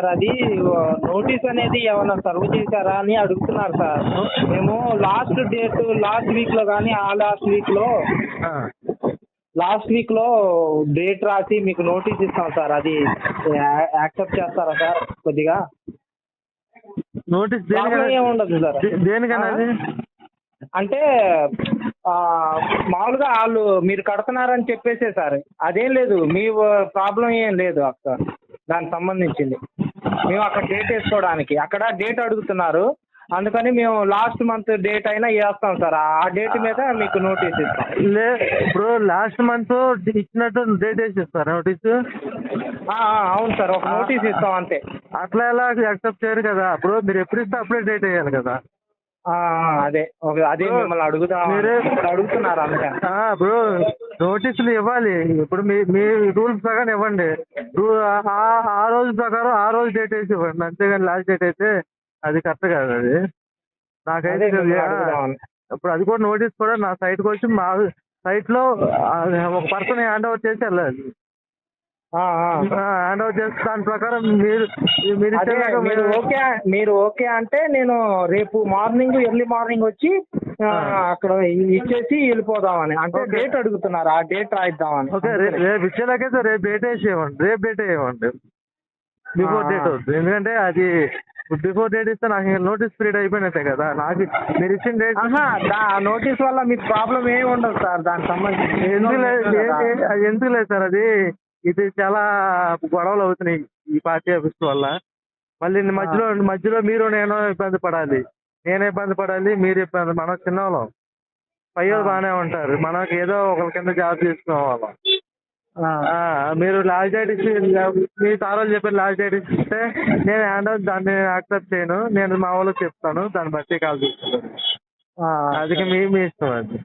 Sir అది notice అనేది ఏమైనా సర్వ్ చేశారా అని అడుగుతున్నారు సార్. మేము లాస్ట్ వీక్లో కానీ లాస్ట్ వీక్లో డేట్ రాసి మీకు నోటీస్ ఇస్తాం సార్. అది యాక్సెప్ట్ చేస్తారా సార్? కొద్దిగా నోటీస్ ఏముండదు సార్. దేనికన్నా అది అంటే మామూలుగా వాళ్ళు మీరు కడుతున్నారని చెప్పేసే సార్. అదేం లేదు, మీ ప్రాబ్లం ఏం లేదు అక్కడ దానికి సంబంధించింది. మేము అక్కడ డేట్ వేసుకోవడానికి అక్కడ డేట్ అడుగుతున్నారు, అందుకని మేము లాస్ట్ మంత్ డేట్ అయినా వేస్తాం సార్. ఆ డేట్ మీద మీకు నోటీస్ ఇస్తాం. ఇప్పుడు లాస్ట్ మంత్ ఇచ్చినట్టు డేట్ వేసిస్తారా నోటీసు? అవును సార్, ఒక నోటీస్ ఇస్తాం అంతే. అట్లా ఎలా యాక్సెప్ట్ చేయరు కదా బ్రో, మీరు ఎప్పుడు ఇస్తే అప్పుడే డేట్ వేయాలి కదా. అదే మిమ్మల్ని అడుగుతున్నారు అంతే బ్రో. నోటీసులు ఇవ్వాలి, ఇప్పుడు మీ రూల్స్ ప్రకారం ఇవ్వండి. ఆ రోజు ప్రకారం ఆ రోజు డేట్ వేసి ఇవ్వండి, అంతేగాని లాస్ట్ డేట్ అయితే అది కరెక్ట్ కాదు. అది నాకైతే ఇప్పుడు అది కూడా నోటీస్ కూడా నా సైట్కి వచ్చి మా సైట్లో ఒక పర్సన్ హ్యాండ్ ఓవర్ చేసి వెళ్ళాలి. హ్యాండ్ ఓవర్ చేసి దాని ప్రకారం మీరు ఓకే అంటే నేను రేపు ఎర్లీ మార్నింగ్ వచ్చి అక్కడ ఇచ్చేసి వెళ్ళిపోదామని. అంటే డేట్ అడుగుతున్నారు, ఆ డేట్ రాయిద్దామని. ఓకే, రేపు ఇచ్చేలాగైతే రేపు డేట్ వేసేయండి. బిఫోర్ డేట్ వద్దు, ఎందుకంటే అది బిఫోర్ డేట్ ఇస్తే నాకు నోటీస్ పీరియడ్ అయిపోయినట్టే కదా. నాకు మీరు ఇచ్చిన డేట్ నోటీస్ వల్ల మీకు ప్రాబ్లం ఏమి ఉండదు సార్. దానికి సంబంధించి ఎందుకు లేదు సార్. ఇది చాలా గొడవలు అవుతున్నాయి ఈ పార్టీ ఆఫీస్ వల్ల. మళ్ళీ మధ్యలో మీరు నేను ఇబ్బంది పడాలి, మీరు ఇబ్బంది. మనం చిన్నవాళ్ళం, పయ్యోలు బాగానే ఉంటారు, మనకి ఏదో ఒకరి కింద జాబ్ చేసుకోవాలి. మీరు లాస్ట్ డేట్ ఇచ్చి మీ సారోళ్ళు చెప్పారు లాస్ట్ డేట్ ఇస్తే నేను దాన్ని యాక్సెప్ట్ చేయను. నేను మా వాళ్ళకి చెప్తాను, దాన్ని బట్టి కాల్ తీసుకుంటాను. అందుకే మీ ఇష్టం అది.